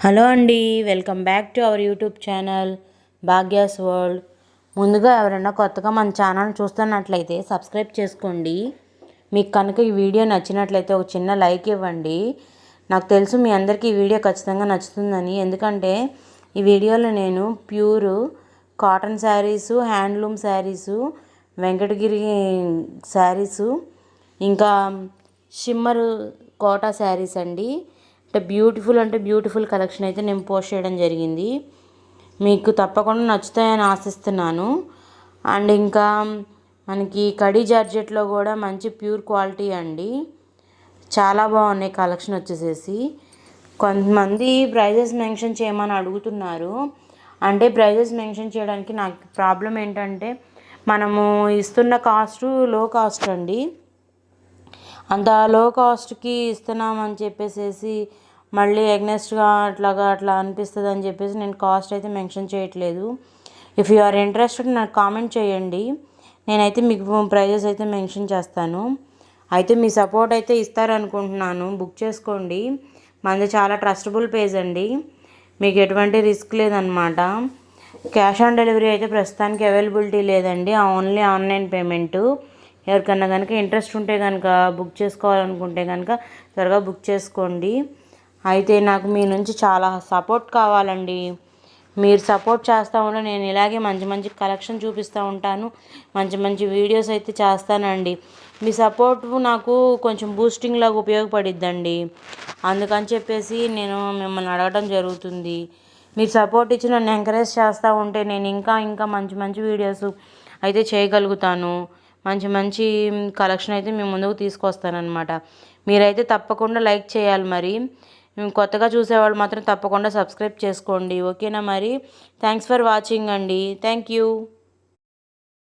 Hello అండి, welcome back to our YouTube channel Bhagyas world. ముందుగా ఎవరైనా కొత్తగా మన ఛానల్ చూస్తున్నట్లయితే సబ్స్క్రైబ్ చేసుకోండి. మీకు కనుక ఈ వీడియో నచ్చినట్లయితే ఒక చిన్న లైక్ ఇవ్వండి. నాకు తెలుసు మీ అందరికీ ఈ వీడియో ఖచ్చితంగా నచ్చుతుందని, ఎందుకంటే ఈ వీడియోలో నేను pure cotton saris, handloom saris, Venkatagiri saris, ఇంకా షిమ్మర్ కోటా శారీస్ అండి. అంటే బ్యూటిఫుల్ కలెక్షన్ అయితే నేను పోస్ట్ చేయడం జరిగింది. మీకు తప్పకుండా నచ్చుతాయని ఆశిస్తున్నాను. అండ్ ఇంకా మనకి కడీ జార్జెట్లో కూడా మంచి ప్యూర్ క్వాలిటీ అండి. చాలా బాగున్నాయి కలెక్షన్ వచ్చేసేసి. కొంతమంది ప్రైజెస్ మెన్షన్ చేయమని అడుగుతున్నారు. అంటే ప్రైజెస్ మెన్షన్ చేయడానికి నాకు ప్రాబ్లం ఏంటంటే, మనము ఇస్తున్న కాస్ట్ లో కాస్ట్ అండి. అంత లో కాస్ట్కి ఇస్తున్నామని చెప్పేసి మళ్ళీ ఎగ్నెస్ట్గా అట్లా అనిపిస్తుంది అని చెప్పేసి నేను కాస్ట్ అయితే మెన్షన్ చేయట్లేదు. ఇఫ్ యు ఆర్ ఇంట్రెస్టెడ్ నాకు కామెంట్ చేయండి, నేనైతే మీకు ప్రైజెస్ అయితే మెన్షన్ చేస్తాను. అయితే మీ సపోర్ట్ అయితే ఇస్తారనుకుంటున్నాను. బుక్ చేసుకోండి. మనది చాలా ట్రస్టబుల్ పేజ్ అండి, మీకు ఎటువంటి రిస్క్ లేదనమాట. క్యాష్ ఆన్ డెలివరీ అయితే ప్రస్తుతానికి అవైలబిలిటీ లేదండి, ఓన్లీ ఆన్లైన్ పేమెంటు. ఎవరికన్నా కనుక ఇంట్రెస్ట్ ఉంటే కనుక, బుక్ చేసుకోవాలనుకుంటే కనుక త్వరగా బుక్ చేసుకోండి. అయితే నాకు మీ నుంచి చాలా సపోర్ట్ కావాలండి. మీరు సపోర్ట్ చేస్తూ ఉంటే నేను ఇలాగే మంచి మంచి కలెక్షన్ చూపిస్తూ ఉంటాను, మంచి మంచి వీడియోస్ అయితే చేస్తానండి. మీ సపోర్ట్ నాకు కొంచెం బూస్టింగ్ లాగా ఉపయోగపడిద్దండి. అందుకని చెప్పేసి నేను మిమ్మల్ని అడగడం జరుగుతుంది. మీరు సపోర్ట్ ఇచ్చి నన్ను ఎంకరేజ్ చేస్తూ ఉంటే నేను ఇంకా ఇంకా మంచి మంచి వీడియోస్ అయితే చేయగలుగుతాను. మంచి మంచి కలెక్షన్ అయితే మీ ముందుకు తీసుకొస్తానన్నమాట. మీరైతే తప్పకుండా లైక్ చేయాలి. మరి కొత్తగా చూసేవాళ్ళు మాత్రం తప్పకుండా సబ్స్క్రైబ్ చేసుకోండి, ఓకేనా? మరి థ్యాంక్స్ ఫర్ వాచింగ్ అండి. Thank you.